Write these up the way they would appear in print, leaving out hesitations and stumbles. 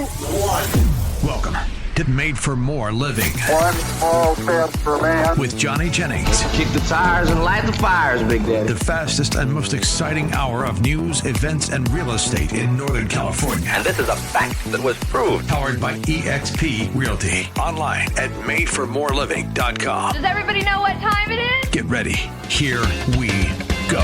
1. Welcome to Made for More Living. One small step for man. With Johnny Jennings. Kick the tires and light the fires, Big Daddy. The fastest and most exciting hour of news, events, and real estate in Northern California. And this is a fact that was proved. Powered by eXp Realty. Online at madeformoreliving.com. Does everybody know what time it is? Get ready. Here we go.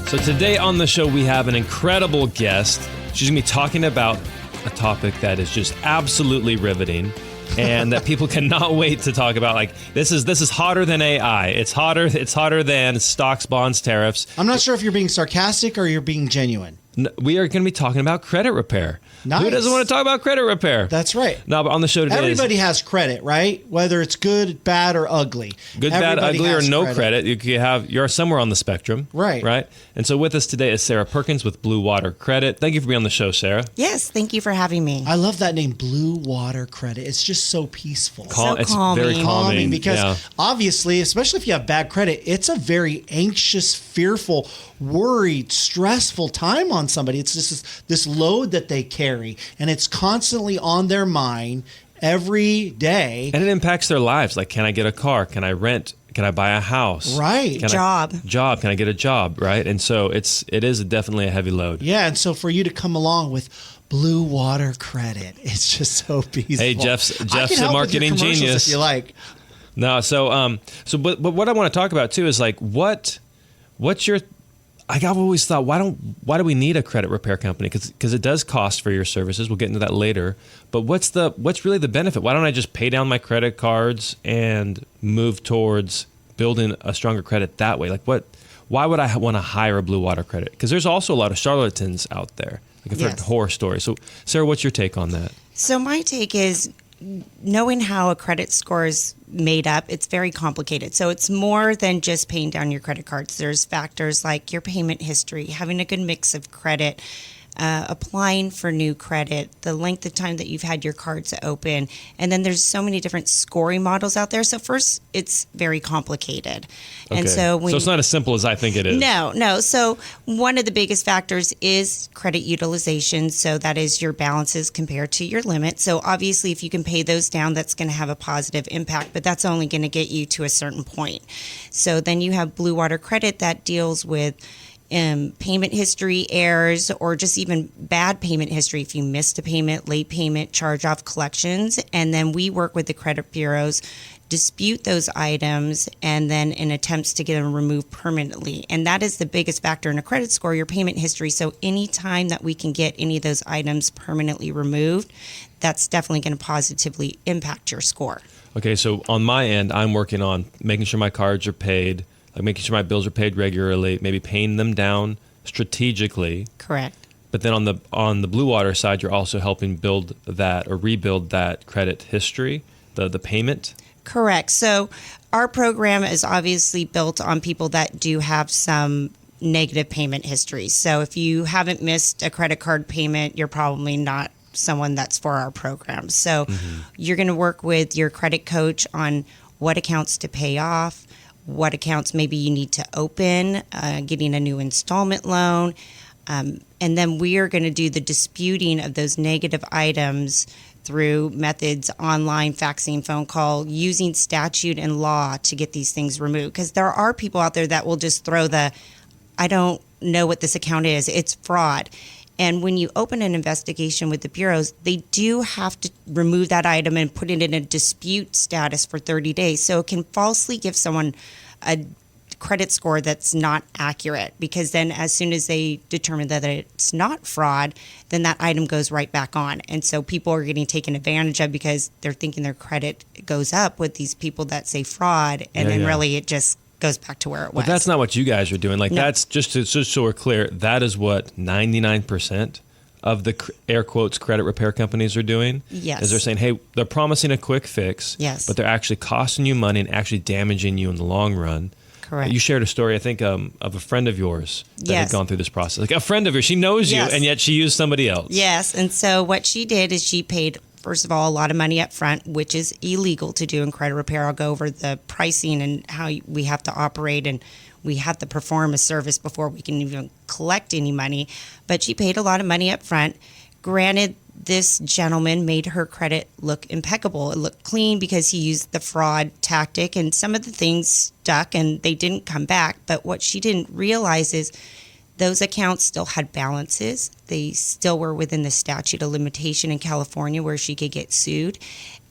So today on the show, we have an incredible guest. She's going to be talking about a topic that is just absolutely riveting and that people cannot wait to talk about. Like, this is hotter than AI. It's hotter than stocks, bonds, tariffs. I'm not sure if you're being sarcastic or you're being genuine. We are going to be talking about credit repair. Nice. Who doesn't want to talk about credit repair? That's right. No, but on the show today, everybody has credit, right? Whether it's good, bad, or ugly. Good, bad, ugly, or no credit. You're somewhere on the spectrum. Right. Right. And so with us today is Sarah Perkins with Blue Water Credit. Thank you for being on the show, Sarah. Yes, thank you for having me. I love that name, Blue Water Credit. It's just so peaceful. It's calming. very calming. Because obviously, especially if you have bad credit, it's a very anxious, fearful, worried, stressful time on somebody. It's just this load that they carry, and it's constantly on their mind every day. And it impacts their lives. Like, can I get a car? Can I rent? Can I buy a house? Right. Job. Can I get a job? Right. And so it is definitely a heavy load. Yeah. And so for you to come along with Blue Water Credit, it's just so peaceful. Hey, Jeff's a marketing genius. If you like. No. But what I want to talk about too is like, what's your, I've always thought, why do we need a credit repair company? Because it does cost for your services. We'll get into that later. But what's really the benefit? Why don't I just pay down my credit cards and move towards building a stronger credit that way? Like, why would I want to hire a Blue Water Credit? Because there's also a lot of charlatans out there. Like, I've heard horror stories. So, Sarah, what's your take on that? So my take is, knowing how a credit score is made up, it's very complicated. So it's more than just paying down your credit cards. There's factors like your payment history, having a good mix of credit, applying for new credit, the length of time that you've had your cards open. And then there's so many different scoring models out there. So first, it's very complicated. Okay. And so it's not as simple as I think it is. No. So one of the biggest factors is credit utilization. So that is your balances compared to your limit. So obviously, if you can pay those down, that's going to have a positive impact, but that's only going to get you to a certain point. So then you have Blue Water Credit that deals with payment history errors, or just even bad payment history if you missed a payment, late payment, charge-off collections. And then we work with the credit bureaus, dispute those items, and then in attempts to get them removed permanently. And that is the biggest factor in a credit score, your payment history. So any time that we can get any of those items permanently removed, that's definitely going to positively impact your score. Okay, so on my end, I'm working on making sure my cards are paid, like making sure my bills are paid regularly, maybe paying them down strategically. Correct. But then on the Blue Water side, you're also helping build that or rebuild that credit history, the payment. Correct. So our program is obviously built on people that do have some negative payment history. So if you haven't missed a credit card payment, you're probably not someone that's for our program. So you're going to work with your credit coach on what accounts to pay off, what accounts maybe you need to open, getting a new installment loan. And then we are going to do the disputing of those negative items through methods online, faxing, phone call, using statute and law to get these things removed. Because there are people out there that will just throw I don't know what this account is, it's fraud. And when you open an investigation with the bureaus, they do have to remove that item and put it in a dispute status for 30 days. So it can falsely give someone a credit score that's not accurate, because then as soon as they determine that it's not fraud, then that item goes right back on. And so people are getting taken advantage of because they're thinking their credit goes up with these people that say fraud. And then really it just goes back to where it was. But that's not what you guys are doing. Like, No. that's just so we're clear, that is what 99% of the air quotes credit repair companies are doing. Yes. Is they're saying, hey, they're promising a quick fix. Yes. But they're actually costing you money and actually damaging you in the long run. Correct. You shared a story, I think, of a friend of yours that had Yes. gone through this process. Like, a friend of yours, she knows you, Yes. and yet she used somebody else. Yes. And so what she did is she paid, first of all, a lot of money up front, which is illegal to do in credit repair. I'll go over the pricing and how we have to operate and we have to perform a service before we can even collect any money. But she paid a lot of money up front. Granted, this gentleman made her credit look impeccable. It looked clean because he used the fraud tactic, and some of the things stuck and they didn't come back. But what she didn't realize is those accounts still had balances. They still were within the statute of limitation in California where she could get sued.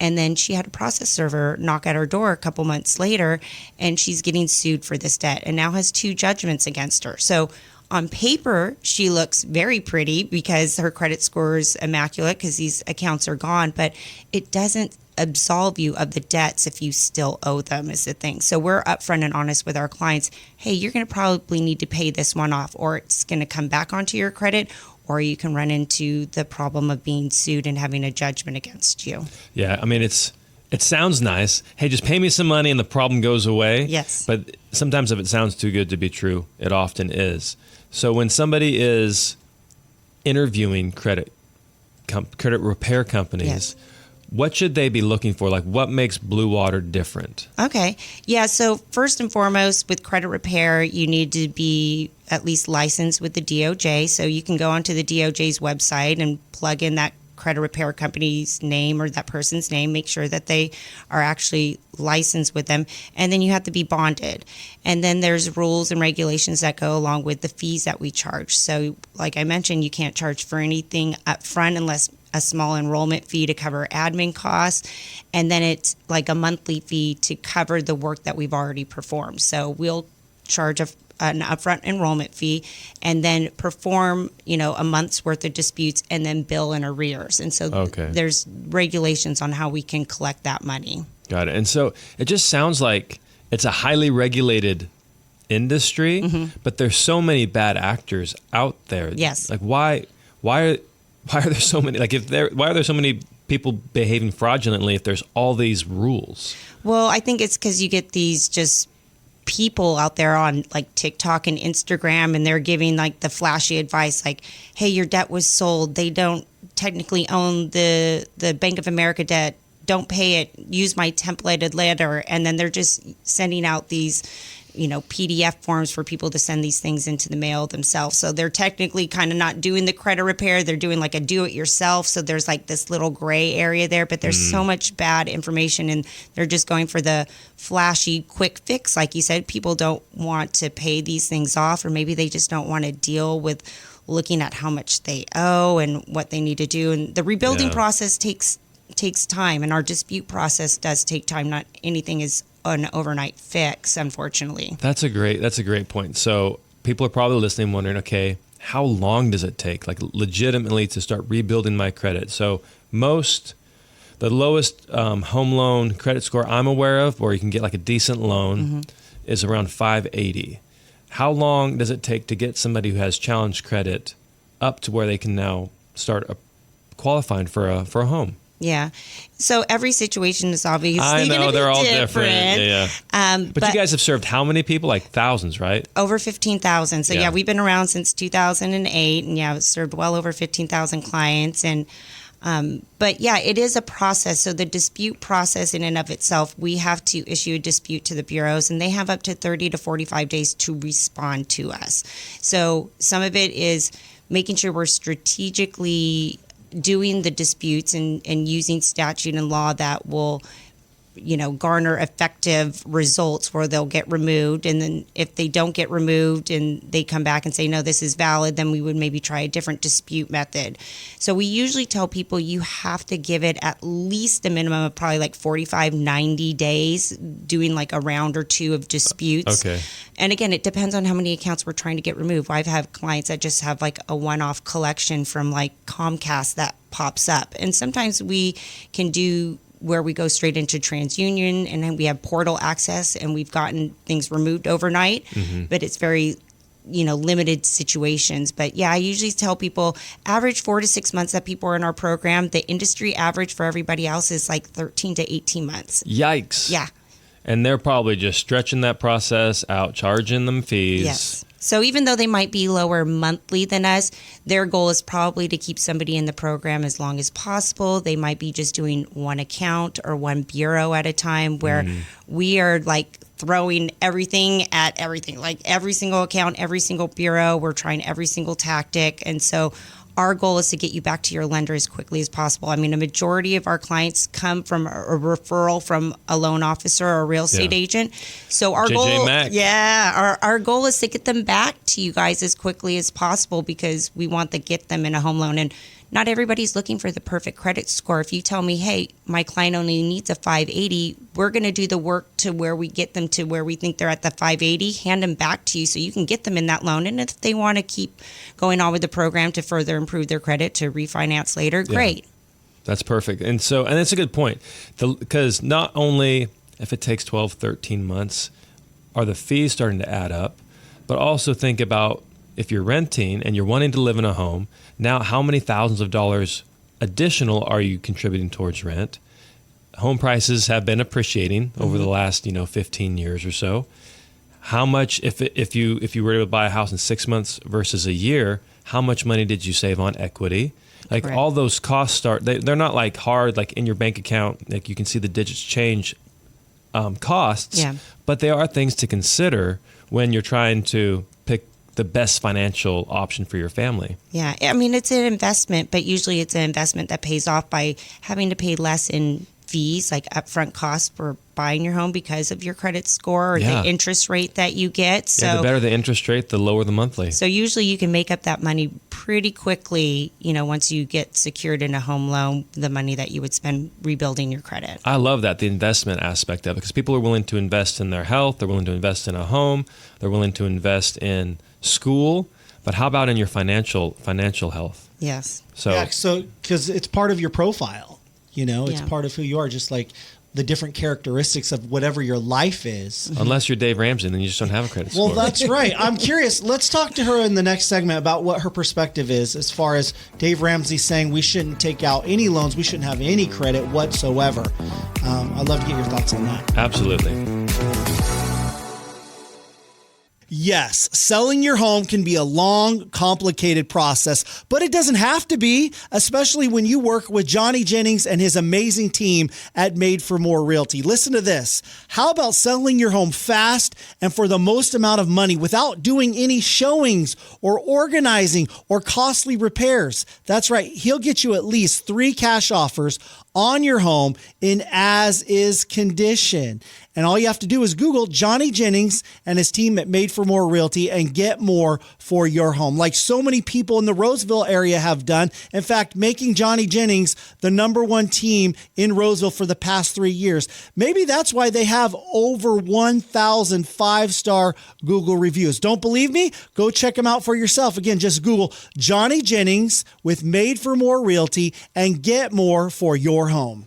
And then she had a process server knock at her door a couple months later, and she's getting sued for this debt and now has 2 judgments against her. So on paper, she looks very pretty because her credit score is immaculate because these accounts are gone, but it doesn't absolve you of the debts if you still owe them is the thing. So we're upfront and honest with our clients. Hey, you're going to probably need to pay this one off, or it's going to come back onto your credit, or you can run into the problem of being sued and having a judgment against you. Yeah, I mean, it sounds nice. Hey, just pay me some money and the problem goes away. Yes. But sometimes if it sounds too good to be true, it often is. So when somebody is interviewing credit repair companies, Yes. what should they be looking for? Like, what makes Blue Water different? Okay. Yeah. So first and foremost, with credit repair, you need to be at least licensed with the DOJ. So you can go onto the DOJ's website and plug in that credit repair company's name or that person's name, make sure that they are actually licensed with them. And then you have to be bonded. And then there's rules and regulations that go along with the fees that we charge. So like I mentioned, you can't charge for anything up front unless a small enrollment fee to cover admin costs. And then it's like a monthly fee to cover the work that we've already performed. So we'll charge an upfront enrollment fee and then perform, a month's worth of disputes and then bill in arrears. And so there's regulations on how we can collect that money. Got it. And so it just sounds like it's a highly regulated industry, but there's so many bad actors out there. Yes. Like why are there so many, why are there so many people behaving fraudulently if there's all these rules? Well, I think it's because you get these just people out there on like TikTok and Instagram, and they're giving like the flashy advice like, hey, your debt was sold. They don't technically own the Bank of America debt. Don't pay it. Use my templated letter. And then they're just sending out these, PDF forms for people to send these things into the mail themselves. So they're technically kind of not doing the credit repair. They're doing like a do-it-yourself. So there's like this little gray area there, but there's so much bad information, and they're just going for the flashy quick fix. Like you said, people don't want to pay these things off, or maybe they just don't want to deal with looking at how much they owe and what they need to do. And the rebuilding process takes time, and our dispute process does take time. Not anything is an overnight fix, unfortunately. That's a great point. So people are probably listening, wondering, okay, how long does it take, like legitimately, to start rebuilding my credit? So the lowest home loan credit score I'm aware of, or you can get like a decent loan, is around 580. How long does it take to get somebody who has challenged credit up to where they can now start qualifying for a home? Yeah. So every situation is obviously I know, they're all different. Yeah. But you guys have served how many people? Like thousands, right? Over 15,000. So yeah, we've been around since 2008, and we've served well over 15,000 clients. And but yeah, it is a process. So the dispute process in and of itself, we have to issue a dispute to the bureaus, and they have up to 30 to 45 days to respond to us. So some of it is making sure we're strategically doing the disputes and using statute and law that will, garner effective results where they'll get removed. And then if they don't get removed and they come back and say, no, this is valid, then we would maybe try a different dispute method. So we usually tell people you have to give it at least a minimum of probably like 45, 90 days doing like a round or two of disputes. Okay. And again, it depends on how many accounts we're trying to get removed. I've had clients that just have like a one-off collection from like Comcast that pops up. And sometimes we can do where we go straight into TransUnion, and then we have portal access, and we've gotten things removed overnight, but it's very, limited situations. But yeah, I usually tell people average 4 to 6 months that people are in our program. The industry average for everybody else is like 13 to 18 months. Yikes. Yeah. And they're probably just stretching that process out, charging them fees. Yes. So even though they might be lower monthly than us, their goal is probably to keep somebody in the program as long as possible. They might be just doing one account or one bureau at a time, where we are like throwing everything at everything, like every single account, every single bureau. We're trying every single tactic. And so our goal is to get you back to your lender as quickly as possible. I mean, a majority of our clients come from a referral from a loan officer or a real estate agent. So our goal, our goal is to get them back to you guys as quickly as possible, because we want to get them in a home loan. And not everybody's looking for the perfect credit score. If you tell me, hey, my client only needs a 580, we're going to do the work to where we get them to where we think they're at the 580, hand them back to you so you can get them in that loan. And if they want to keep going on with the program to further improve their credit to refinance later, great. That's perfect. And that's a good point. Because not only if it takes 12, 13 months, are the fees starting to add up, but also think about if you're renting and you're wanting to live in a home, now how many thousands of dollars additional are you contributing towards rent? Home prices have been appreciating over the last 15 years or so. How much, if you were to buy a house in 6 months versus a year, how much money did you save on equity? Like all those costs they're not like hard, like in your bank account, like you can see the digits change costs, but they are things to consider when you're trying to pick the best financial option for your family. Yeah, I mean, it's an investment, but usually it's an investment that pays off by having to pay less in fees, like upfront costs for buying your home because of your credit score or the interest rate that you get. So the better the interest rate, the lower the monthly. So usually you can make up that money pretty quickly, once you get secured in a home loan, the money that you would spend rebuilding your credit. I love that, the investment aspect of it, because people are willing to invest in their health, they're willing to invest in a home, they're willing to invest in school, but how about in your financial health? Yes. So because it's part of your profile, it's part of who you are, just like the different characteristics of whatever your life is. Unless you're Dave Ramsey, then you just don't have a credit score. Well, that's right. I'm curious. Let's talk to her in the next segment about what her perspective is as far as Dave Ramsey saying we shouldn't take out any loans, we shouldn't have any credit whatsoever. I'd love to get your thoughts on that. Absolutely. Yes, selling your home can be a long, complicated process, but it doesn't have to be, especially when you work with Johnny Jennings and his amazing team at Made for More Realty. Listen to this. How about selling your home fast and for the most amount of money without doing any showings or organizing or costly repairs? That's right. He'll get you at least 3 cash offers on your home in as-is condition. And all you have to do is Google Johnny Jennings and his team at Made for More Realty and get more for your home, like so many people in the Roseville area have done. In fact, making Johnny Jennings the #1 team in Roseville for the past 3 years. Maybe that's why they have over 1,000 5-star Google reviews. Don't believe me? Go check them out for yourself. Again, just Google Johnny Jennings with Made for More Realty and get more for your home.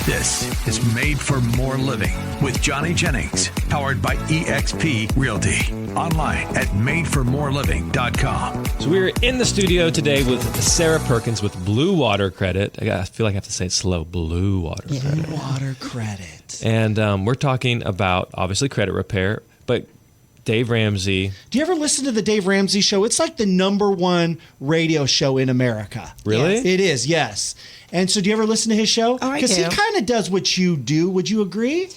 This is Made for More Living with Johnny Jennings, powered by eXp Realty. Online at madeformoreliving.com. So we're in the studio today with Sarah Perkins with Blue Water Credit. I feel like I have to say it slow. Blue Water Credit. Blue Water Credit. And we're talking about, obviously, credit repair, but Dave Ramsey. Do you ever listen to the Dave Ramsey show? It's like the #1 radio show in America. Really? Yes. It is, yes. And so do you ever listen to his show? Oh, I do. Because he kind of does what you do. Would you agree?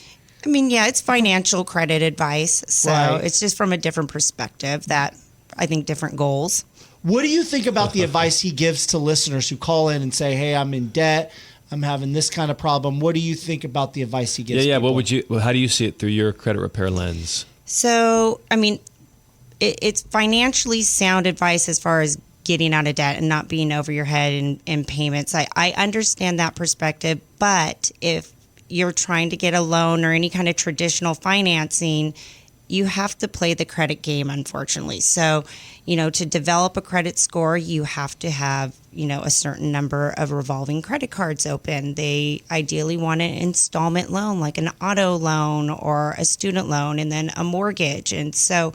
I mean, yeah, it's financial credit advice. So Right. it's just from a different perspective that I think different goals. What do you think about the advice he gives to listeners who call in and say, hey, I'm in debt, I'm having this kind of problem? What do you think about the advice he gives Yeah. people? How do you see it through your credit repair lens? So, I mean, it's financially sound advice as far as getting out of debt and not being over your head in payments. I understand that perspective, but if you're trying to get a loan or any kind of traditional financing, you have to play the credit game, unfortunately. So, to develop a credit score, you have to have, a certain number of revolving credit cards open. They ideally want an installment loan, like an auto loan or a student loan, and then a mortgage. And so,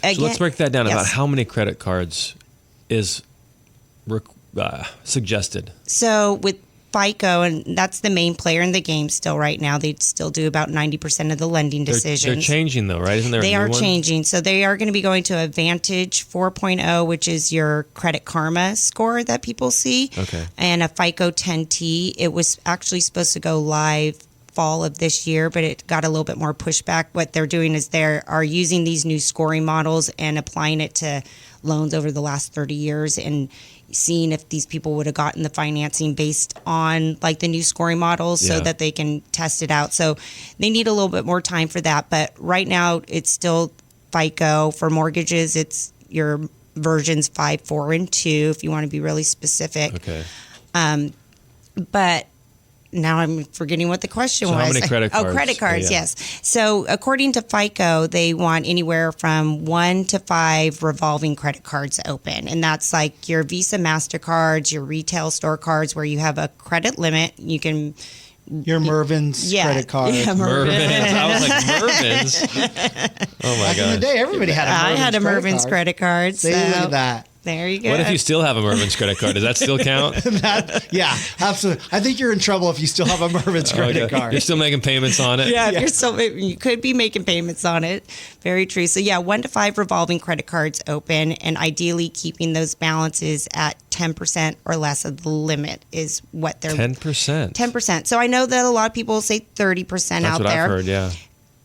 again, So let's break that down. yes. About how many credit cards is suggested? So with FICO, and that's the main player in the game still right now. They still do about 90% of the lending decisions. They're changing though, right? Isn't there? They a new are one? changing. So they are going to be going to a Vantage 4.0, which is your Credit Karma score that people see. Okay. And a FICO 10T. It was actually supposed to go live fall of this year, but it got a little bit more pushback. What they're doing is they are using these new scoring models and applying it to loans over the last 30 years and seeing if these people would have gotten the financing based on like the new scoring models so that they can test it out. So they need a little bit more time for that. But right now it's still FICO. For mortgages, it's your versions 5, 4, and 2 if you want to be really specific. Okay. But now I'm forgetting what the question was. How many credit cards? Oh, credit cards, Yeah. yes. So according to FICO, they want anywhere from 1 to 5 revolving credit cards open. And that's like your Visa, MasterCards, your retail store cards where you have a credit limit. You can... Your Mervin's credit card. Yeah, Mervin's. I was like, Mervin's? Oh, my Back in the God. day, everybody had a Mervin's I had a Mervin's card. credit card. See, look at that. There you go. What if you still have a Mervin's credit card? Does that still count? Yeah, absolutely. I think you're in trouble if you still have a Mervin's credit Okay. card. You're still making payments on it? Yeah, if you're still, you could be making payments on it. Very true. So yeah, 1 to 5 revolving credit cards open, and ideally keeping those balances at 10% or less of the limit is what they're 10%. 10%. So I know that a lot of people say 30% That's out what there. I've heard, yeah.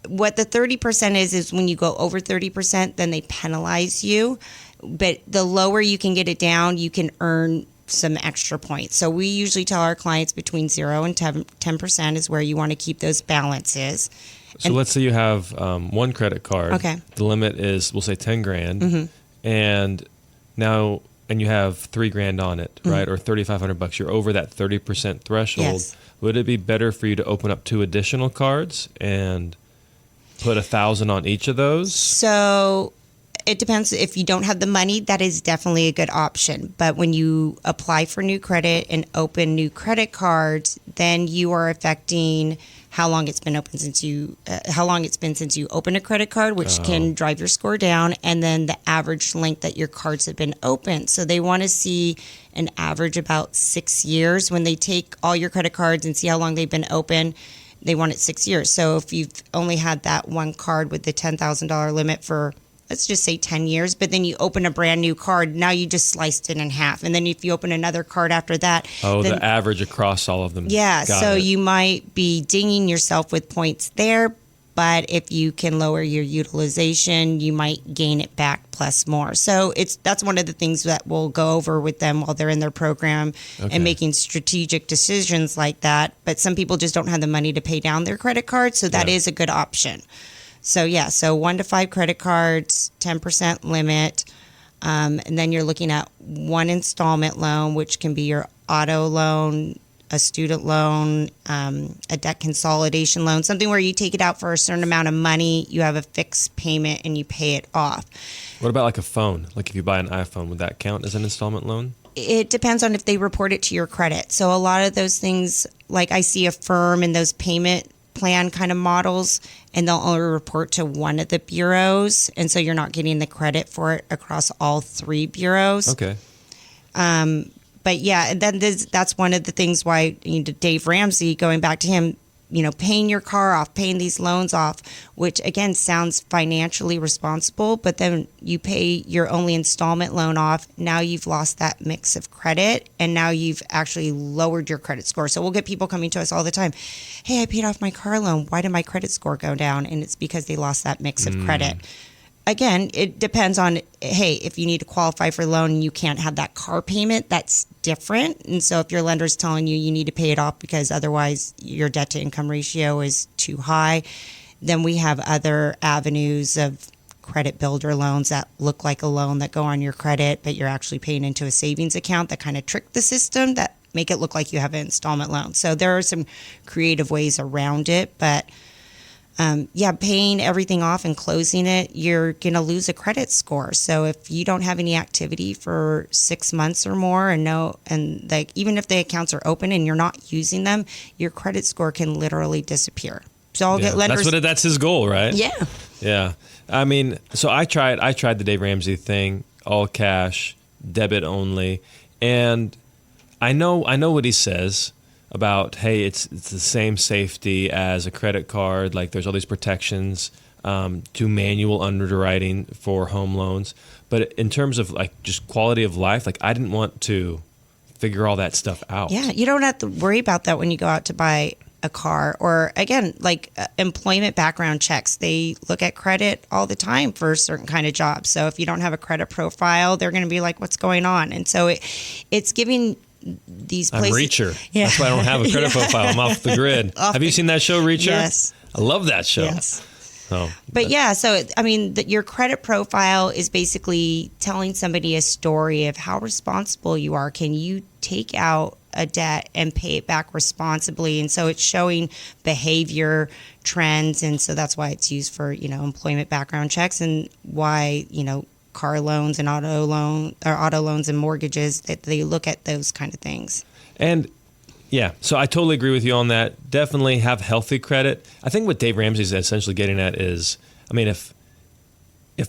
What the 30% is when you go over 30%, then they penalize you. But the lower you can get it down, you can earn some extra points. So we usually tell our clients between 0 and 10% is where you want to keep those balances. So let's say you have one credit card. Okay. The limit is, we'll say 10 grand. And now, and you have $3,000 on it, right? Or $3,500. You're over that 30% threshold. Yes. Would it be better for you to open up 2 additional cards and put $1,000 on each of those? So it depends. If you don't have the money, that is definitely a good option. But when you apply for new credit and open new credit cards, then you are affecting how long it's been open since you opened a credit card, which can drive your score down, and then the average length that your cards have been open. So they want to see an average about 6 years when they take all your credit cards and see how long they've been open. They want it 6 years. So if you've only had that one card with the $10,000 limit for, let's just say 10 years, but then you open a brand new card, now you just sliced it in half. And then if you open another card after that. Oh, then, the average across all of them. yeah, Got so it. you might be dinging yourself with points there, but if you can lower your utilization, you might gain it back plus more. So that's one of the things that we'll go over with them while they're in their program and making strategic decisions like that. But some people just don't have the money to pay down their credit card, so that is a good option. So yeah, so 1 to 5 credit cards, 10% limit, and then you're looking at one installment loan, which can be your auto loan, a student loan, a debt consolidation loan, something where you take it out for a certain amount of money, you have a fixed payment, and you pay it off. What about like a phone? Like if you buy an iPhone, would that count as an installment loan? It depends on if they report it to your credit. So a lot of those things, like I see Affirm and those payment plan kind of models, and they'll only report to one of the bureaus, and so you're not getting the credit for it across all 3 bureaus. Okay. But yeah, and then that's one of the things why Dave Ramsey, going back to him, paying your car off, paying these loans off, which again sounds financially responsible, but then you pay your only installment loan off. Now you've lost that mix of credit, and now you've actually lowered your credit score. So we'll get people coming to us all the time. Hey, I paid off my car loan. Why did my credit score go down? And it's because they lost that mix of credit. Again, it depends on, hey, if you need to qualify for a loan and you can't have that car payment, that's different. And so if your lender's telling you need to pay it off because otherwise your debt to income ratio is too high, then we have other avenues of credit builder loans that look like a loan that go on your credit, but you're actually paying into a savings account that kind of trick the system, that make it look like you have an installment loan. So there are some creative ways around it, but paying everything off and closing it, you're going to lose a credit score. So if you don't have any activity for 6 months or more, even if the accounts are open and you're not using them, your credit score can literally disappear. So I'll get lenders. That's his goal, right? Yeah. Yeah. I mean, so I tried the Dave Ramsey thing, all cash, debit only, and I know what he says about, hey, it's the same safety as a credit card. Like there's all these protections to manual underwriting for home loans. But in terms of like just quality of life, like I didn't want to figure all that stuff out. Yeah, you don't have to worry about that when you go out to buy a car. Or again, like employment background checks. They look at credit all the time for certain kind of jobs. So if you don't have a credit profile, they're going to be like, what's going on? And so it's giving these places. I'm Reacher. Yeah. That's why I don't have a credit profile. I'm off the grid. Have you seen that show, Reacher? Yes. I love that show. Yes. But so I mean, your credit profile is basically telling somebody a story of how responsible you are. Can you take out a debt and pay it back responsibly? And so it's showing behavior trends, and so that's why it's used for employment background checks, and why car loans and auto loans and mortgages, that they look at those kind of things. And yeah, so I totally agree with you on that. Definitely have healthy credit. I think what Dave Ramsey is essentially getting at is, I mean, if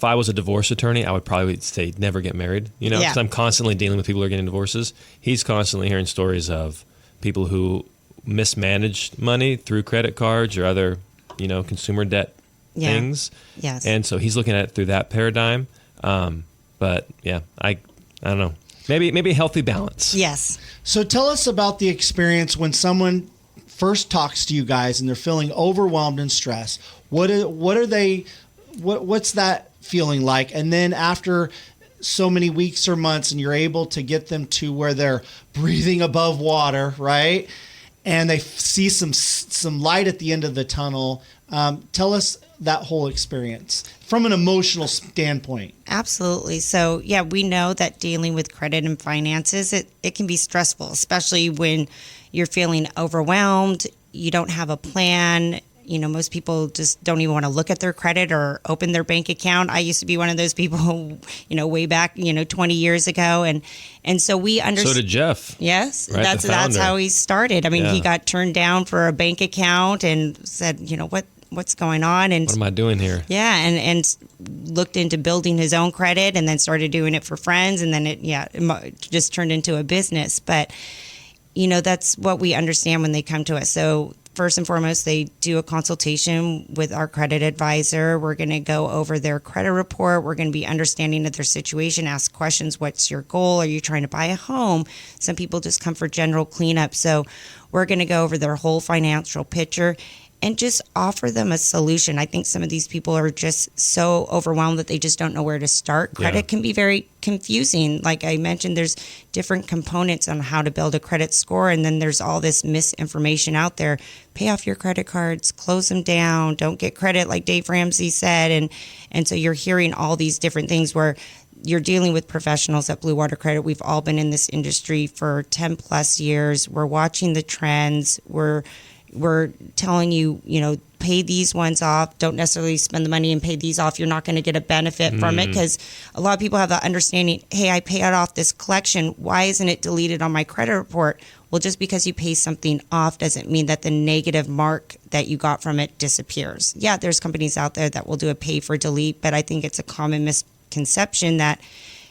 I was a divorce attorney, I would probably say never get married, because I'm constantly dealing with people who are getting divorces. He's constantly hearing stories of people who mismanaged money through credit cards or other, consumer debt things. Yes. And so he's looking at it through that paradigm. But yeah, I don't know. Maybe a healthy balance. Yes. So tell us about the experience when someone first talks to you guys and they're feeling overwhelmed and stressed. What's that feeling like? And then after so many weeks or months and you're able to get them to where they're breathing above water, right? And they see some light at the end of the tunnel. Tell us that whole experience from an emotional standpoint. Absolutely. So, yeah, we know that dealing with credit and finances, it can be stressful, especially when you're feeling overwhelmed, you don't have a plan. Most people just don't even want to look at their credit or open their bank account. I used to be one of those people, way back, 20 years ago. And so we understand. So did Jeff. Yes. Right, that's how he started. I mean, he got turned down for a bank account and said, what's going on? And what am I doing here? Yeah. And looked into building his own credit and then started doing it for friends. And then it just turned into a business. But, that's what we understand when they come to us. So first and foremost, they do a consultation with our credit advisor. We're going to go over their credit report. We're going to be understanding of their situation, ask questions. What's your goal? Are you trying to buy a home? Some people just come for general cleanup. So we're going to go over their whole financial picture and just offer them a solution. I think some of these people are just so overwhelmed that they just don't know where to start. Credit can be very confusing. Like I mentioned, there's different components on how to build a credit score, and then there's all this misinformation out there. Pay off your credit cards, close them down, don't get credit, like Dave Ramsey said. And so you're hearing all these different things where you're dealing with professionals at Blue Water Credit. We've all been in this industry for 10 plus years. We're watching the trends. We're telling you, pay these ones off. Don't necessarily spend the money and pay these off. You're not going to get a benefit from it, because a lot of people have that understanding. Hey, I paid off this collection. Why isn't it deleted on my credit report? Well, just because you pay something off doesn't mean that the negative mark that you got from it disappears. Yeah, there's companies out there that will do a pay for delete, but I think it's a common misconception that,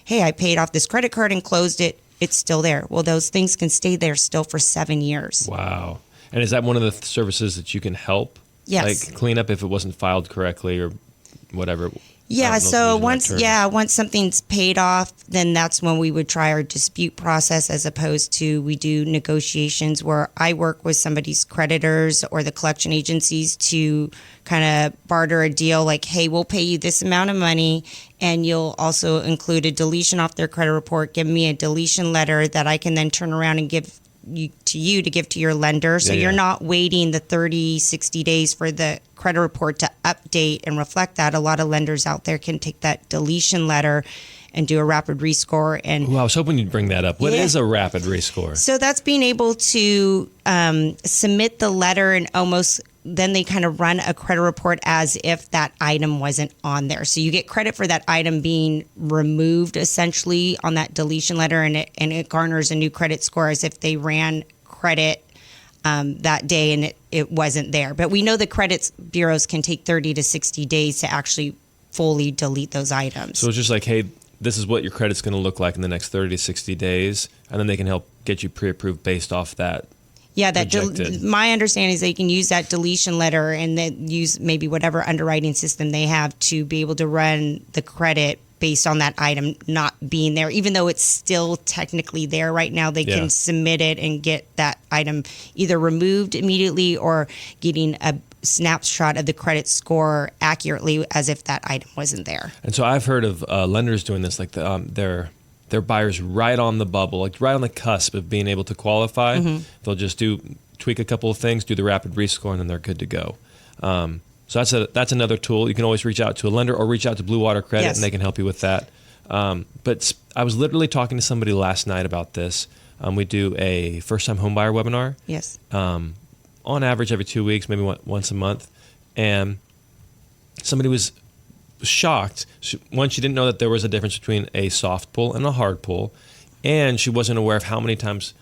hey, I paid off this credit card and closed it. It's still there. Well, those things can stay there still for 7 years. Wow. And is that one of the services that you can help? Yes. Like clean up if it wasn't filed correctly or whatever? Yeah, so once something's paid off, then that's when we would try our dispute process, as opposed to we do negotiations where I work with somebody's creditors or the collection agencies to kind of barter a deal like, hey, we'll pay you this amount of money and you'll also include a deletion off their credit report. Give me a deletion letter that I can then turn around and give to give to your lender. So you're not waiting the 30, 60 days for the credit report to update and reflect that. A lot of lenders out there can take that deletion letter and do a rapid rescore. And I was hoping you'd bring that up. What is a rapid rescore? So that's being able to submit the letter and almost then they kind of run a credit report as if that item wasn't on there. So you get credit for that item being removed essentially on that deletion letter, and it garners a new credit score as if they ran credit that day and it wasn't there. But we know the credit bureaus can take 30 to 60 days to actually fully delete those items. So it's just like, hey, this is what your credit's going to look like in the next 30 to 60 days, and then they can help get you pre-approved based off that. Yeah, my understanding is they can use that deletion letter and then use maybe whatever underwriting system they have to be able to run the credit based on that item not being there, even though it's still technically there right now. They can submit it and get that item either removed immediately or getting a snapshot of the credit score accurately as if that item wasn't there. And so I've heard of lenders doing this, like their buyers right on the bubble, like right on the cusp of being able to qualify. They'll just tweak a couple of things, do the rapid rescore, and then they're good to go. So that's another tool. You can always reach out to a lender or reach out to Blue Water Credit, and they can help you with that. But I was literally talking to somebody last night about this. We do a first-time homebuyer webinar. Yes. On average, every 2 weeks, maybe once a month. And somebody was shocked. She didn't know that there was a difference between a soft pull and a hard pull. And she wasn't aware of how many times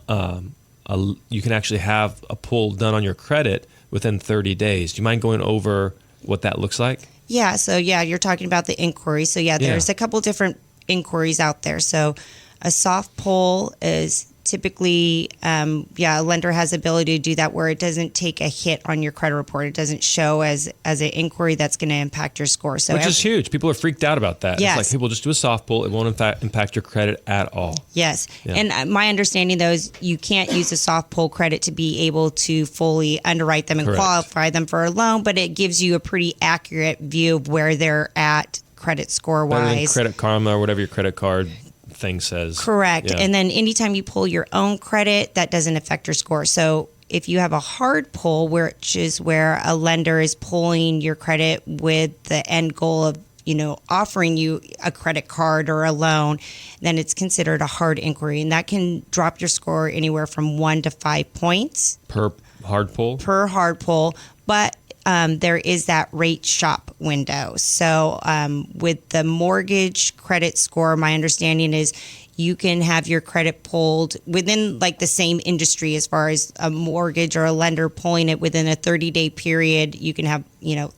you can actually have a pull done on your credit within 30 days. Do you mind going over what that looks like? Yeah. So, you're talking about the inquiry. So, there's a couple different inquiries out there. So, a soft pull is typically, a lender has the ability to do that where it doesn't take a hit on your credit report. It doesn't show as an inquiry that's going to impact your score. So, which is huge. People are freaked out about that. Yes. It's like people just do a soft pull. It won't impact your credit at all. Yes. Yeah. And my understanding, though, is you can't use a soft pull credit to be able to fully underwrite them and qualify them for a loan, but it gives you a pretty accurate view of where they're at credit score-wise. Credit Karma or whatever your credit card thing says. Correct. Yeah. And then anytime you pull your own credit, that doesn't affect your score. So if you have a hard pull, which is where a lender is pulling your credit with the end goal of, offering you a credit card or a loan, then it's considered a hard inquiry. And that can drop your score anywhere from 1 to 5 points. Per hard pull? Per hard pull. But there is that rate shop window. So with the mortgage credit score, my understanding is you can have your credit pulled within like the same industry as far as a mortgage or a lender pulling it within a 30-day period. You can have,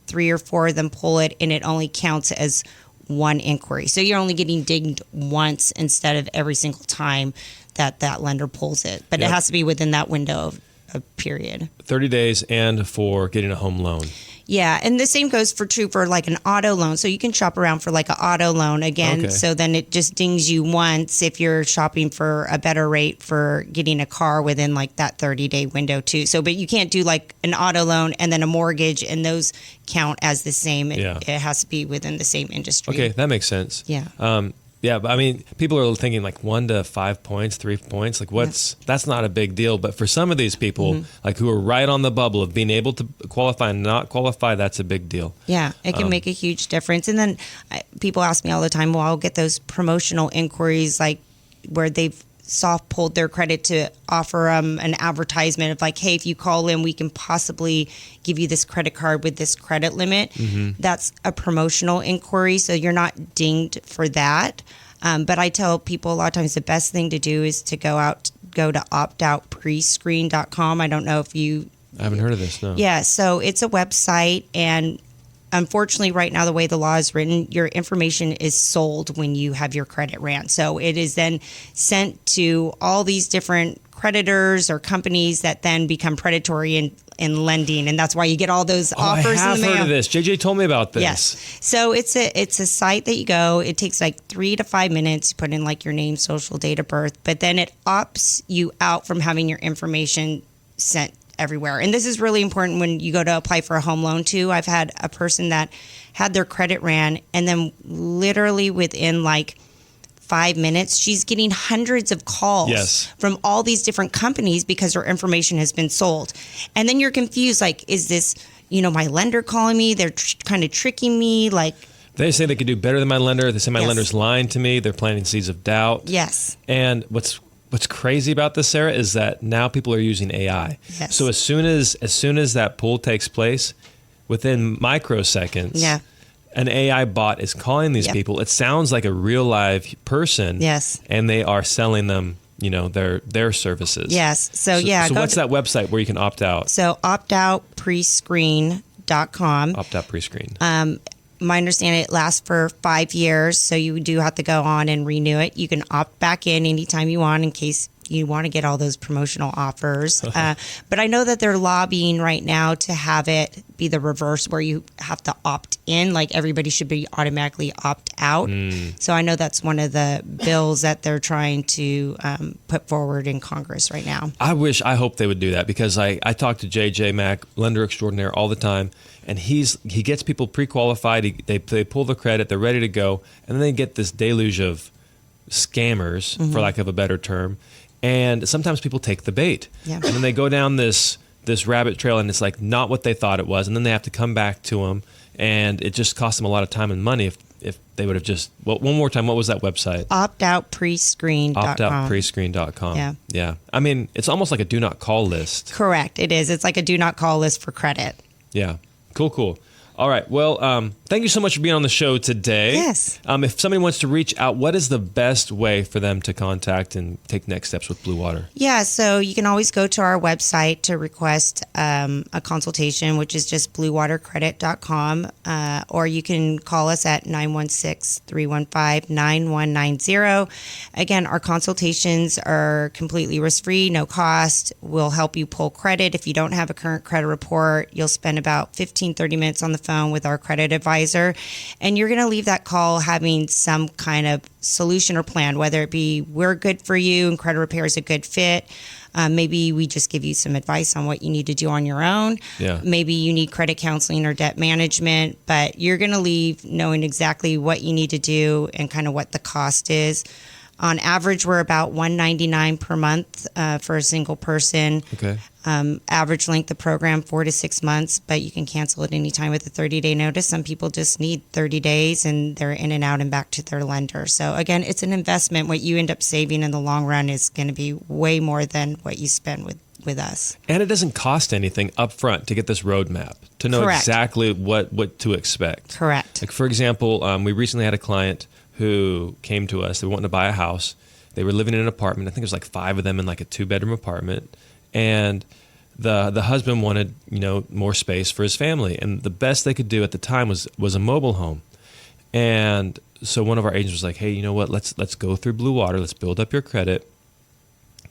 3 or 4 of them pull it, and it only counts as one inquiry. So you're only getting dinged once instead of every single time that lender pulls it. But it has to be within that window of a period. 30 days and for getting a home loan. Yeah, and the same goes for like an auto loan. So you can shop around for like an auto loan again. Okay. So then it just dings you once if you're shopping for a better rate for getting a car within like that 30-day window too. So, but you can't do like an auto loan and then a mortgage, and those count as the same. It has to be within the same industry. Okay, that makes sense. Yeah. Yeah, but I mean, people are thinking like 1 to 5 points, 3 points. Like, that's not a big deal. But for some of these people, like who are right on the bubble of being able to qualify and not qualify, that's a big deal. Yeah, it can make a huge difference. And then people ask me all the time, well, I'll get those promotional inquiries like where they've soft pulled their credit to offer an advertisement of like, hey, if you call in, we can possibly give you this credit card with this credit limit. That's a promotional inquiry, so you're not dinged for that. But I tell people a lot of times the best thing to do is to go to optoutprescreen.com. I don't know if you... I haven't heard of this, no. Yeah, so it's a website, and unfortunately, right now, the way the law is written, your information is sold when you have your credit ran. So it is then sent to all these different creditors or companies that then become predatory in lending, and that's why you get all those offers in the mail. I have heard of this. JJ told me about this. Yes. So it's a site that you go. It takes like 3 to 5 minutes. You put in like your name, social, date of birth, but then it opts you out from having your information sent everywhere. And this is really important when you go to apply for a home loan too. I've had a person that had their credit ran, and then literally within like 5 minutes, she's getting hundreds of calls from all these different companies because her information has been sold. And then you're confused, like, is this, my lender calling me? They're kind of tricking me, like... They say they could do better than my lender. They say my lender's lying to me. They're planting seeds of doubt. Yes. And what's crazy about this, Sarah, is that now people are using AI. Yes. So as soon as that pull takes place, within microseconds, an AI bot is calling these people. It sounds like a real live person. Yes. And they are selling them, their services. Yes. So what's that website where you can opt out? So optoutprescreen.com. Opt out prescreen. My understanding, it lasts for 5 years, so you do have to go on and renew it. You can opt back in anytime you want in case you want to get all those promotional offers. But I know that they're lobbying right now to have it be the reverse, where you have to opt in, like everybody should be automatically opt out. So I know that's one of the bills that they're trying to put forward in Congress right now. I hope they would do that, because I talk to JJ Mack, lender extraordinaire, all the time, and he gets people pre-qualified. They pull the credit, they're ready to go, and then they get this deluge of scammers, for lack of a better term, and sometimes people take the bait, and then they go down this rabbit trail, and it's like not what they thought it was, and then they have to come back to them, and it just costs them a lot of time and money if they would have just, well, one more time, what was that website? Optoutprescreen.com. Optoutprescreen.com. Yeah. I mean, it's almost like a do not call list. Correct. It is. It's like a do not call list for credit. Yeah. Cool. All right. Well, thank you so much for being on the show today. Yes. If somebody wants to reach out, what is the best way for them to contact and take next steps with Blue Water? Yeah, so you can always go to our website to request a consultation, which is just bluewatercredit.com, or you can call us at 916-315-9190. Again, our consultations are completely risk-free, no cost. We'll help you pull credit. If you don't have a current credit report, you'll spend about 15-30 minutes on the phone with our credit advisor, and you're going to leave that call having some kind of solution or plan, whether it be we're good for you and credit repair is a good fit. Maybe we just give you some advice on what you need to do on your own. Yeah. Maybe you need credit counseling or debt management, but you're going to leave knowing exactly what you need to do and kind of what the cost is. On average, we're about $199 per month for a single person. Okay. Average length of program 4 to 6 months, but you can cancel at any time with a 30-day notice. Some people just need 30 days and they're in and out and back to their lender. So again, it's an investment. What you end up saving in the long run is going to be way more than what you spend with us. And it doesn't cost anything up front to get this roadmap, to know Correct. exactly what to expect. Correct. Like, for example, we recently had a client who came to us. They were wanting to buy a house. They were living in an apartment. I think it was like 5 of them in like a 2-bedroom apartment. And the husband wanted, more space for his family. And the best they could do at the time was a mobile home. And so one of our agents was like, hey, you know what? Let's go through Blue Water. Let's build up your credit.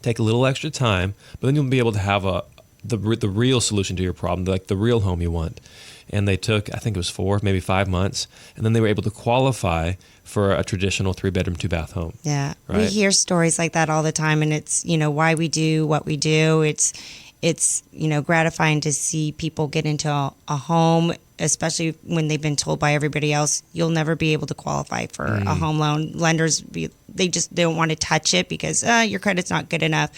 Take a little extra time, but then you'll be able to have the real solution to your problem, like the real home you want. And they took, I think it was 4, maybe 5 months, and then they were able to qualify for a traditional 3-bedroom, 2-bath home. Yeah. Right? We hear stories like that all the time, and it's, why we do what we do. It's gratifying to see people get into a home, especially when they've been told by everybody else, you'll never be able to qualify for a home loan. Lenders, they don't want to touch it because your credit's not good enough.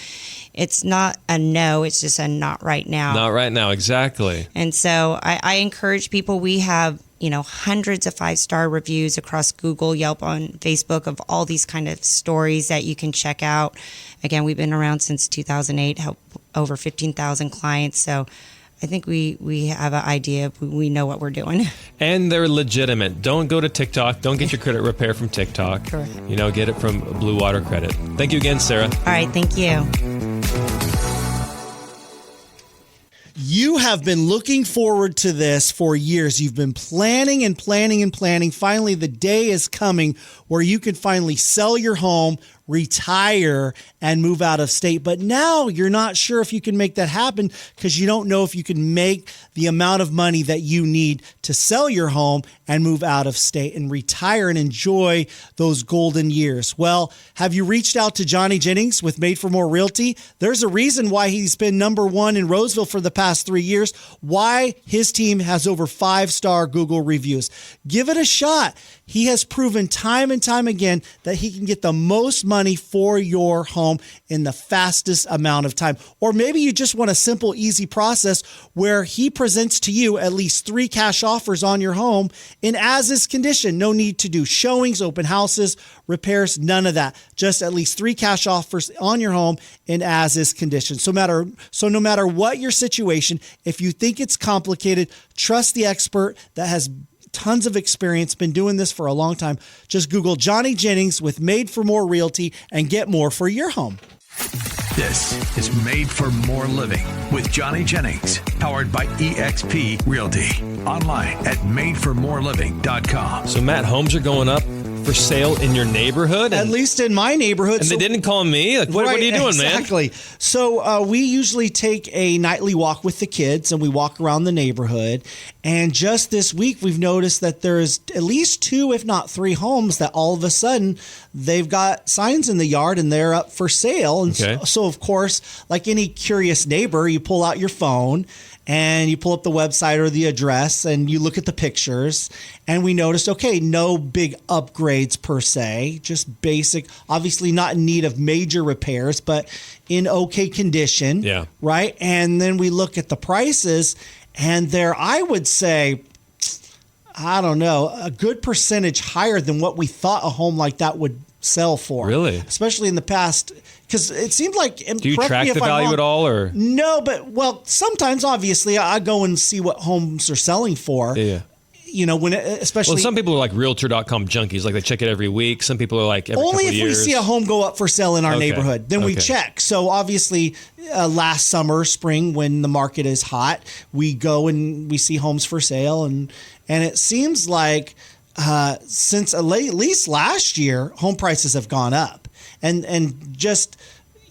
It's not a no, it's just a not right now. Not right now, exactly. And so I encourage people. We have, hundreds of 5-star reviews across Google, Yelp, on Facebook of all these kind of stories that you can check out. Again, we've been around since 2008, helped over 15,000 clients. So I think we have an idea. We know what we're doing. And they're legitimate. Don't go to TikTok. Don't get your credit repair from TikTok. Correct. Get it from Blue Water Credit. Thank you again, Sarah. All right. Thank you. You have been looking forward to this for years. You've been planning and planning and planning. Finally, the day is coming where you can finally sell your home, retire, and move out of state. But now you're not sure if you can make that happen because you don't know if you can make the amount of money that you need to sell your home and move out of state and retire and enjoy those golden years. Well, have you reached out to Johnny Jennings with Made for More Realty? There's a reason why he's been #1 in Roseville for the past 3 years, why his team has over 5-star Google reviews. Give it a shot. He has proven time and time again that he can get the most money for your home in the fastest amount of time. Or maybe you just want a simple, easy process where he presents to you at least 3 cash offers on your home in as-is condition. No need to do showings, open houses, repairs, none of that. Just at least 3 cash offers on your home in as-is condition. So no matter what your situation, if you think it's complicated, trust the expert that has tons of experience, been doing this for a long time. Just Google Johnny Jennings with Made for More Realty and get more for your home. This is Made for More Living with Johnny Jennings, powered by EXP Realty. Online at madeformoreliving.com. So, Matt, homes are going up for sale in your neighborhood? At least in my neighborhood. And they didn't call me? Like, what are you doing, exactly. So we usually take a nightly walk with the kids, and we walk around the neighborhood. And just this week, we've noticed that there's at least 2, if not 3 homes that all of a sudden they've got signs in the yard and they're up for sale. And so, of course, like any curious neighbor, you pull out your phone and you pull up the website or the address and you look at the pictures, and we noticed, okay, no big upgrades per se, just basic, obviously not in need of major repairs, but in okay condition. Yeah. Right. And then we look at the prices, and they're, I would say, I don't know, a good percentage higher than what we thought a home like that would sell for. Really? Especially in the past. Because it seemed like... Do you track the value at all? Or no, but, well, sometimes, obviously, I go and see what homes are selling for. Yeah. You know, when especially... Well, some people are like Realtor.com junkies. Like, they check it every week. Some people are like every only couple if of years. we see a home go up for sale in our neighborhood, then we check. So, obviously, last summer, spring, when the market is hot, we go and we see homes for sale. And it seems like since at least last year, home prices have gone up. And just,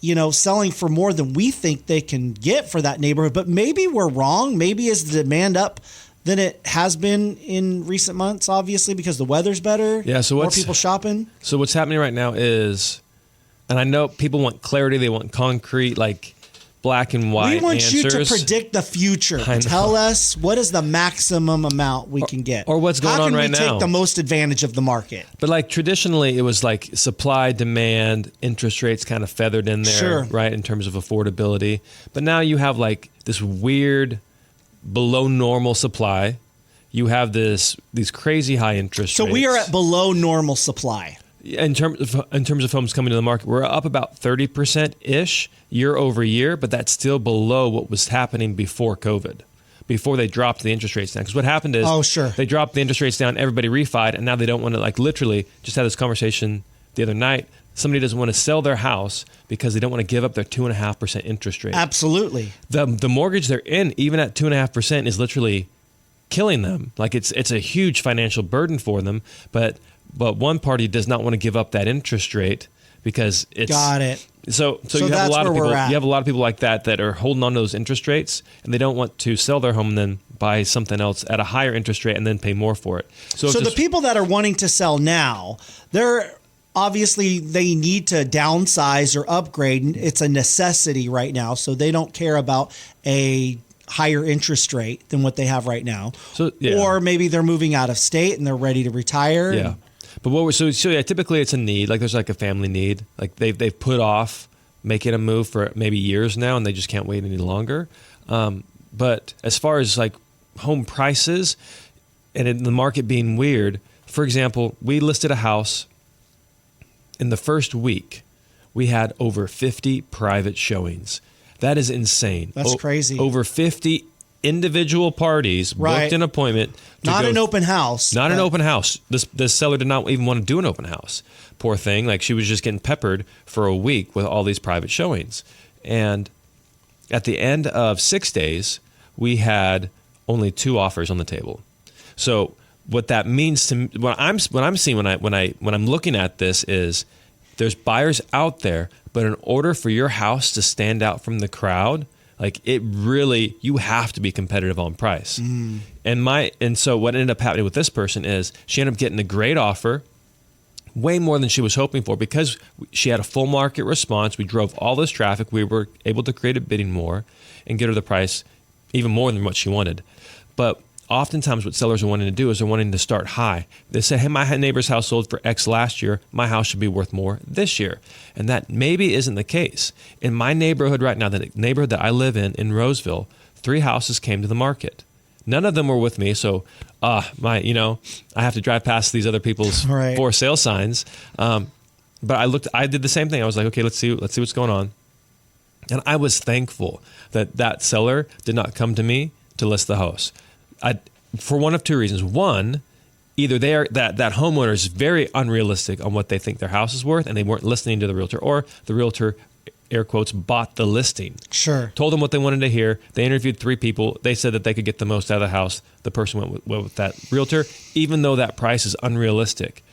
you know, selling for more than we think they can get for that neighborhood. But maybe we're wrong. Maybe is the demand up than it has been in recent months, obviously, because the weather's better. Yeah, so more people shopping. So what's happening right now is, and I know people want clarity, they want concrete, like black and white We want answers. you to predict the future. Tell us, what is the maximum amount we can get? Or what's going on right now. How can we take the most advantage of the market? But like traditionally, it was like supply, demand, interest rates kind of feathered in there, Sure. right, in terms of affordability. But now you have like this weird below normal supply. You have these crazy high interest rates. So we are at below normal supply. In terms of homes coming to the market, we're up about 30% ish year over year, but that's still below what was happening before COVID, before they dropped the interest rates down. Because what happened is, they dropped the interest rates down, everybody refied, and now they don't want to, like, literally just had this conversation the other night. Somebody doesn't want to sell their house because they don't want to give up their 2.5% interest rate. Absolutely. The mortgage they're in, even at 2.5%, is literally killing them. Like it's a huge financial burden for them, but one party does not want to give up that interest rate because it's got it. So you have a lot of people. You have a lot of people like that are holding on to those interest rates, and they don't want to sell their home and then buy something else at a higher interest rate and then pay more for it. So the people that are wanting to sell now, they're obviously they need to downsize or upgrade. It's a necessity right now, so they don't care about a higher interest rate than what they have right now. So, yeah. Or maybe they're moving out of state and they're ready to retire. Yeah. But typically it's a need. Like there's like a family need. Like they've put off making a move for maybe years now, and they just can't wait any longer. But as far as like home prices and in the market being weird, for example, we listed a house in the first week. We had over 50 private showings. That is insane. That's crazy. Over 50 individual parties booked an appointment. Not an open house. Not an open house. This seller did not even want to do an open house. Poor thing. Like she was just getting peppered for a week with all these private showings. And at the end of 6 days, we had only 2 offers on the table. So what that means to me, what I'm seeing when I'm looking at this is there's buyers out there, but in order for your house to stand out from the crowd, like it really, you have to be competitive on price. And so what ended up happening with this person is she ended up getting a great offer, way more than she was hoping for, because she had a full market response. We drove all this traffic. We were able to create a bidding war and get her the price even more than what she wanted. But oftentimes what sellers are wanting to do is they're wanting to start high. They say, hey, my neighbor's house sold for X last year. My house should be worth more this year. And that maybe isn't the case. In my neighborhood right now, the neighborhood that I live in Roseville, 3 houses came to the market. None of them were with me. So I have to drive past these other people's for sale signs. But I did the same thing. I was like, okay, let's see what's going on. And I was thankful that seller did not come to me to list the house. For one of 2 reasons. One, either that homeowner is very unrealistic on what they think their house is worth, and they weren't listening to the realtor, or the realtor, air quotes, bought the listing. Sure. Told them what they wanted to hear. They interviewed 3 people. They said that they could get the most out of the house. The person went with that realtor, even though that price is unrealistic.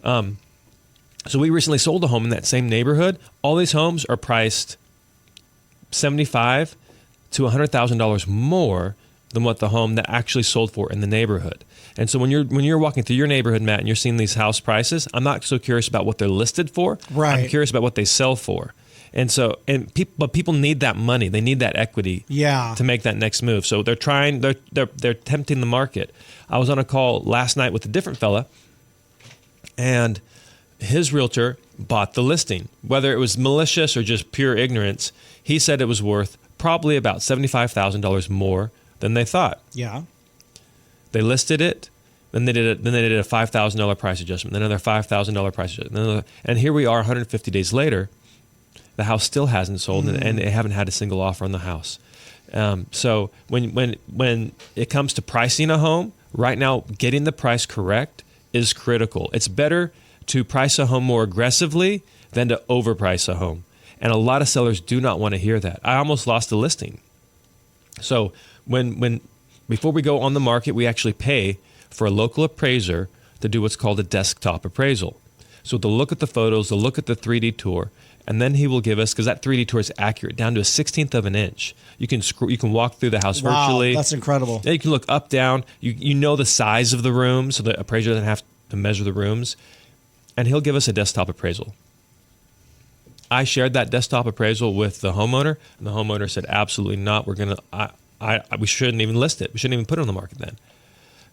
So we recently sold a home in that same neighborhood. All these homes are priced $75,000 to $100,000 more than what the home that actually sold for in the neighborhood. And so when you're walking through your neighborhood, Matt, and you're seeing these house prices, I'm not so curious about what they're listed for. Right. I'm curious about what they sell for. And so, but people need that money. They need that equity to make that next move. So they're tempting the market. I was on a call last night with a different fella, and his realtor bought the listing. Whether it was malicious or just pure ignorance, he said it was worth probably about $75,000 more than they thought. Yeah. They listed it, then they did a $5,000 price adjustment, then another $5,000 price adjustment, and here we are 150 days later. The house still hasn't sold, and they haven't had a single offer on the house. So when it comes to pricing a home, right now getting the price correct is critical. It's better to price a home more aggressively than to overprice a home. And a lot of sellers do not want to hear that. I almost lost a listing. So before we go on the market, we actually pay for a local appraiser to do what's called a desktop appraisal. So they'll look at the photos, they'll look at the 3D tour, and then he will give us, because that 3D tour is accurate, down to a 1/16 of an inch. You can walk through the house virtually. That's incredible. Yeah, you can look up, down. You know the size of the room, so the appraiser doesn't have to measure the rooms. And he'll give us a desktop appraisal. I shared that desktop appraisal with the homeowner, and the homeowner said, absolutely not. We shouldn't even list it. We shouldn't even put it on the market then.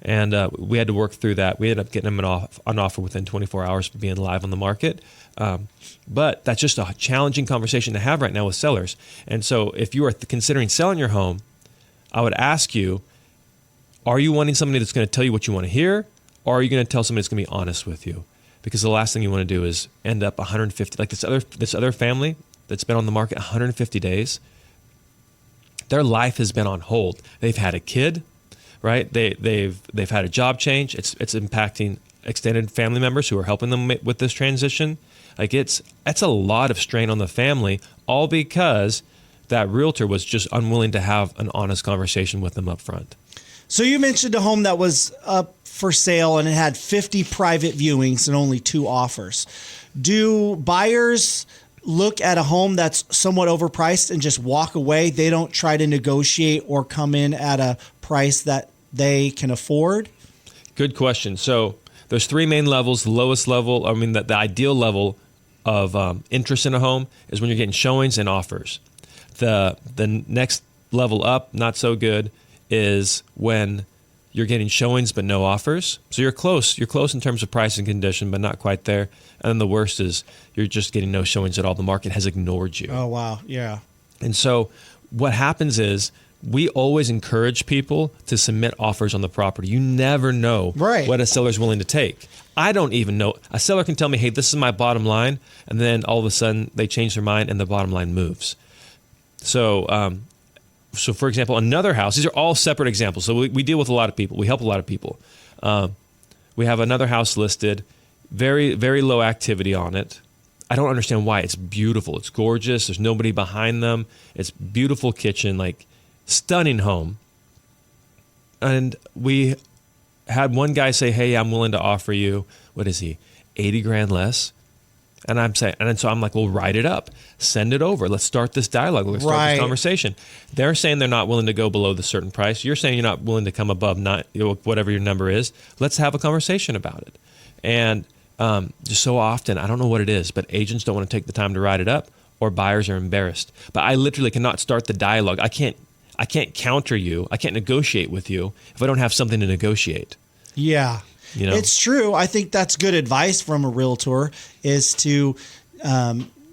And we had to work through that. We ended up getting him an offer within 24 hours for being live on the market. But that's just a challenging conversation to have right now with sellers. And so if you are considering selling your home, I would ask you, are you wanting somebody that's going to tell you what you want to hear, or are you going to tell somebody that's going to be honest with you? Because the last thing you want to do is end up 150, like this other family that's been on the market 150 days. Their life has been on hold. They've had a kid, right? They've had a job change. It's impacting extended family members who are helping them with this transition. Like it's a lot of strain on the family, all because that realtor was just unwilling to have an honest conversation with them up front. So you mentioned a home that was up for sale and it had 50 private viewings and only 2 offers. Do buyers look at a home that's somewhat overpriced and just walk away? They don't try to negotiate or come in at a price that they can afford? Good question. So there's 3 main levels. The lowest level, the ideal level of interest in a home is when you're getting showings and offers. The next level up, not so good, is when you're getting showings but no offers. So you're close. You're close in terms of price and condition, but not quite there. And then the worst is you're just getting no showings at all. The market has ignored you. Oh, wow. Yeah. And so what happens is we always encourage people to submit offers on the property. You never know what a seller's willing to take. I don't even know. A seller can tell me, hey, this is my bottom line. And then all of a sudden they change their mind and the bottom line moves. So, for example, another house, these are all separate examples. So we deal with a lot of people. We help a lot of people. We have another house listed, very, very low activity on it. I don't understand why. It's beautiful. It's gorgeous. There's nobody behind them. It's beautiful kitchen, like stunning home. And we had one guy say, hey, I'm willing to offer you, what is he, 80 grand less? And I'm like, well, write it up, send it over. Let's start this dialogue. Let's start this conversation. They're saying they're not willing to go below the certain price. You're saying you're not willing to come above whatever your number is. Let's have a conversation about it. And just so often, I don't know what it is, but agents don't want to take the time to write it up, or buyers are embarrassed. But I literally cannot start the dialogue. I can't counter you. I can't negotiate with you if I don't have something to negotiate. Yeah. It's true. I think that's good advice from a realtor, is to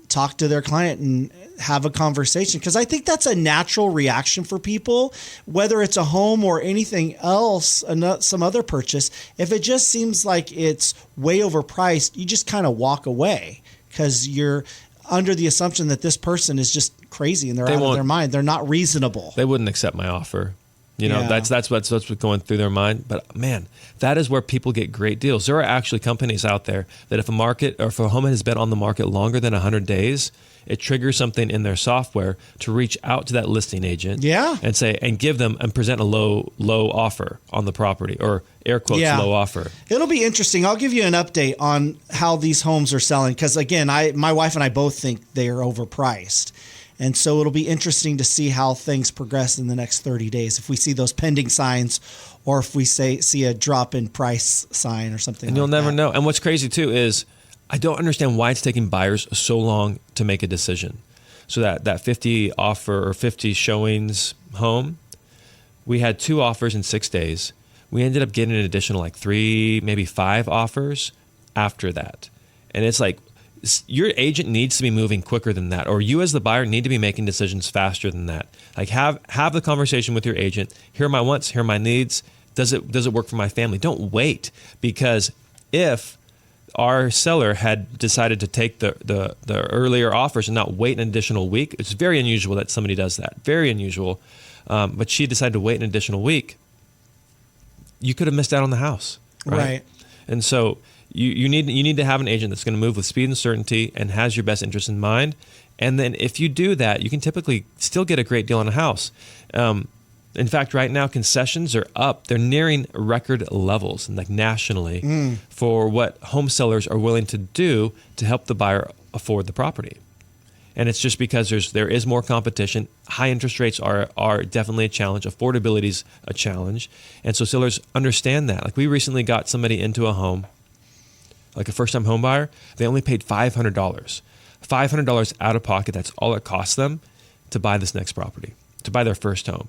talk to their client and have a conversation, because I think that's a natural reaction for people, whether it's a home or anything else, some other purchase. If it just seems like it's way overpriced, you just kind of walk away because you're under the assumption that this person is just crazy and they're out of their mind. They're not reasonable. They wouldn't accept my offer. Yeah. That's what's going through their mind. But man, that is where people get great deals. There are actually companies out there that if a home has been on the market longer than 100 days, it triggers something in their software to reach out to that listing agent, and give them and present a low offer on the property, or air quotes low offer. It'll be interesting. I'll give you an update on how these homes are selling, because again, my wife and I both think they are overpriced. And so it'll be interesting to see how things progress in the next 30 days. If we see those pending signs, or if we see a drop in price sign or something. And you'll never know. And what's crazy too is I don't understand why it's taking buyers so long to make a decision. So that 50 offer or 50 showings home, we had 2 offers in 6 days. We ended up getting an additional like 3, maybe 5 offers after that. And it's like, your agent needs to be moving quicker than that, or you as the buyer need to be making decisions faster than that. Like have the conversation with your agent. Here are my wants, here are my needs. Does it work for my family? Don't wait, because if our seller had decided to take the earlier offers and not wait an additional week, it's very unusual that somebody does that. Very unusual. But she decided to wait an additional week. You could have missed out on the house, right? And so you need to have an agent that's going to move with speed and certainty and has your best interest in mind. And then if you do that, you can typically still get a great deal on a house. In fact, right now concessions are up. They're nearing record levels, like nationally, for what home sellers are willing to do to help the buyer afford the property. And it's just because there is more competition. High interest rates are definitely a challenge. Affordability is a challenge. And so sellers understand that. Like we recently got somebody into a home, like a first-time home buyer. They only paid $500. $500 out of pocket, that's all it cost them to buy this next property, to buy their first home,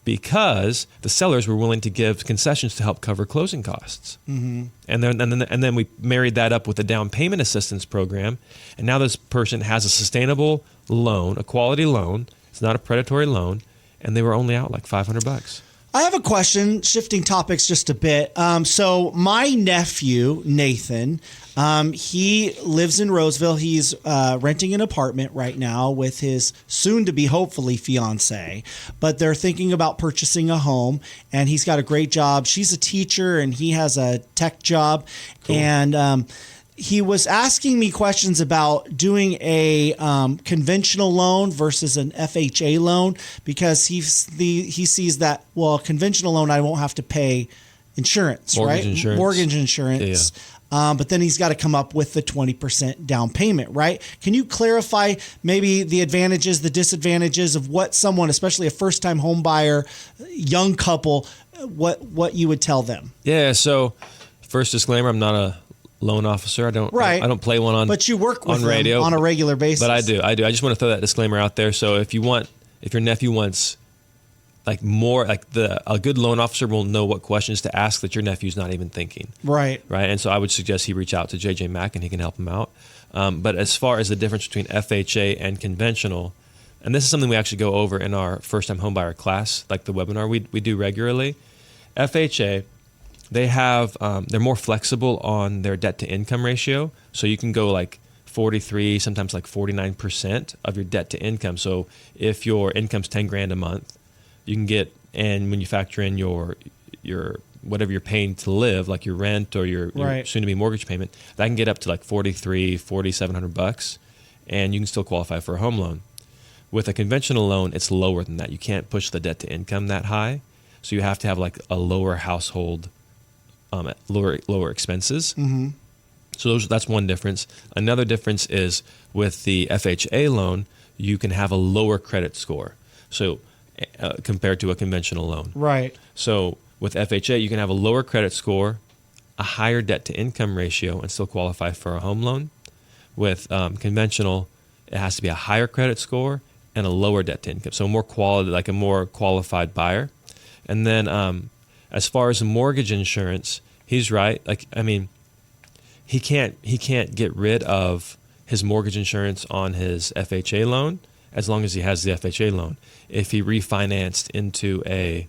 because the sellers were willing to give concessions to help cover closing costs. Mm-hmm. And then we married that up with a down payment assistance program, and now this person has a sustainable loan, a quality loan. It's not a predatory loan, and they were only out like $500. I have a question, shifting topics just a bit. So my nephew, Nathan, he lives in Roseville. He's renting an apartment right now with his soon-to-be, hopefully, fiance. But they're thinking about purchasing a home, and he's got a great job. She's a teacher, and he has a tech job. Cool. And he was asking me questions about doing a conventional loan versus an FHA loan, because he sees that, well, a conventional loan, I won't have to pay insurance, mortgage insurance. Yeah. But then he's got to come up with the 20% down payment, right? Can you clarify maybe the advantages, the disadvantages of what someone, especially a first-time home buyer, young couple, what you would tell them? Yeah. So first disclaimer, I'm not a loan officer. I don't play one on. But you work with on radio them on a regular basis. But I do. I just want to throw that disclaimer out there. So if your nephew wants like more, like a good loan officer will know what questions to ask that your nephew's not even thinking. Right. And so I would suggest he reach out to JJ Mack and he can help him out. But as far as the difference between FHA and conventional, and this is something we actually go over in our first-time homebuyer class, like the webinar we do regularly. FHA, they have they're more flexible on their debt-to-income ratio, so you can go like 43, sometimes like 49% of your debt to income. So if your income's $10,000 a month, you can get, and when you factor in your whatever you're paying to live, like your rent or your soon-to-be mortgage payment, that can get up to like $4,700, and you can still qualify for a home loan. With a conventional loan, it's lower than that. You can't push the debt to income that high, so you have to have like a lower household, lower expenses. Mm-hmm. So that's one difference. Another difference is with the FHA loan, you can have a lower credit score. So compared to a conventional loan. Right. So with FHA, you can have a lower credit score, a higher debt to income ratio, and still qualify for a home loan. With conventional, it has to be a higher credit score and a lower debt to income. So more quality, like a more qualified buyer. And then as far as mortgage insurance, he's right. Like, I mean, he can't get rid of his mortgage insurance on his FHA loan as long as he has the FHA loan. If he refinanced into a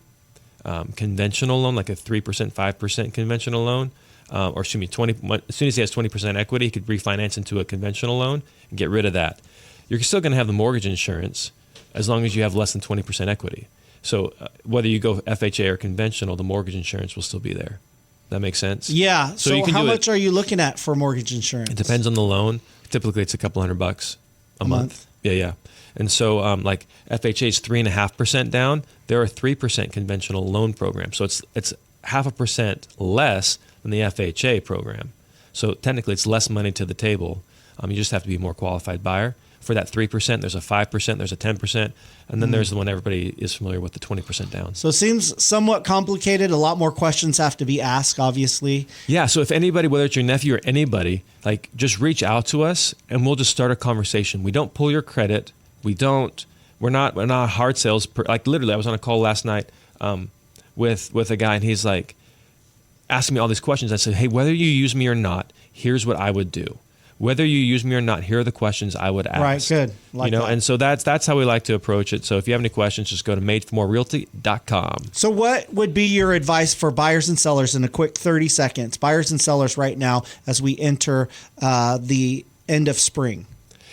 conventional loan, like a 3%, 5% conventional loan, or excuse me, 20. As soon as he has 20% equity, he could refinance into a conventional loan and get rid of that. You're still going to have the mortgage insurance as long as you have less than 20% equity. So whether you go FHA or conventional, the mortgage insurance will still be there. That makes sense? Yeah. So you can how do much it. are you looking at for mortgage insurance? It depends on the loan. Typically, it's a couple $100 a month. Yeah. And so, like FHA is 3.5% down. There are 3% conventional loan programs. So it's 0.5% less than the FHA program. So technically, it's less money to the table. You just have to be a more qualified buyer. For that 3%, there's a 5%, there's a 10%, and then there's the one everybody is familiar with, the 20% down. So it seems somewhat complicated. A lot more questions have to be asked, obviously. Yeah, so if anybody, whether it's your nephew or anybody, like just reach out to us and we'll just start a conversation. We don't pull your credit. We're not hard sales. Like literally, I was on a call last night with a guy and he's like asking me all these questions. I said, hey, whether you use me or not, here's what I would do. Whether you use me or not, here are the questions I would ask. Right, good. Like that. And so that's how we like to approach it. So if you have any questions, just go to madeformorerealty.com. So what would be your advice for buyers and sellers in a quick 30 seconds? Buyers and sellers right now as we enter the end of spring.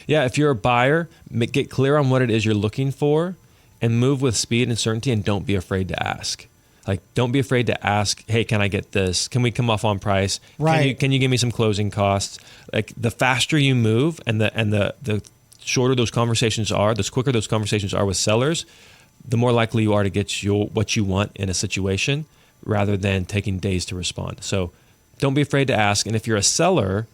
Yeah, if you're a buyer, get clear on what it is you're looking for and move with speed and certainty, and don't be afraid to ask. Like, don't be afraid to ask, hey, can I get this? Can we come off on price? Right. Can you give me some closing costs? Like, the faster you move and the shorter those conversations are, the quicker those conversations are with sellers, the more likely you are to get what you want in a situation rather than taking days to respond. So don't be afraid to ask. And if you're a seller,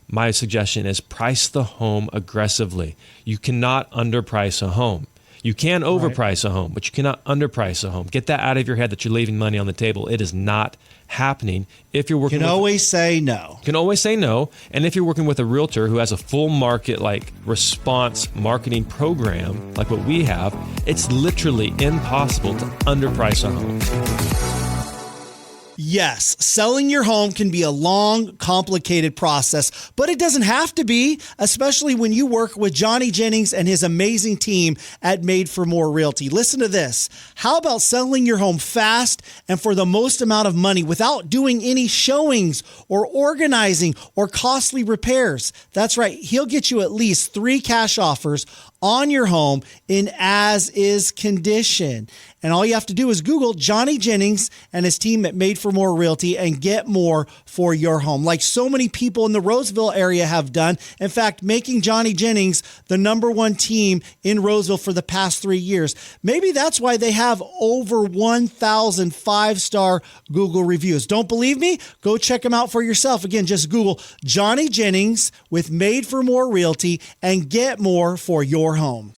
my suggestion is price the home aggressively. You cannot underprice a home. You can overprice a home, but you cannot underprice a home. Get that out of your head that you're leaving money on the table. It is not happening. If you're working, you can always say no. You can always say no. And if you're working with a realtor who has a full market response marketing program like what we have, it's literally impossible to underprice a home. Yes, selling your home can be a long, complicated process, but it doesn't have to be, especially when you work with Johnny Jennings and his amazing team at Made for More Realty. Listen to this. How about selling your home fast and for the most amount of money without doing any showings or organizing or costly repairs? That's right. He'll get you at least 3 cash offers on your home in as-is condition. And all you have to do is Google Johnny Jennings and his team at Made for More Realty and get more for your home, like so many people in the Roseville area have done. In fact, making Johnny Jennings the #1 team in Roseville for the past 3 years. Maybe that's why they have over 1,000 5-star Google reviews. Don't believe me? Go check them out for yourself. Again, just Google Johnny Jennings with Made for More Realty and get more for your home.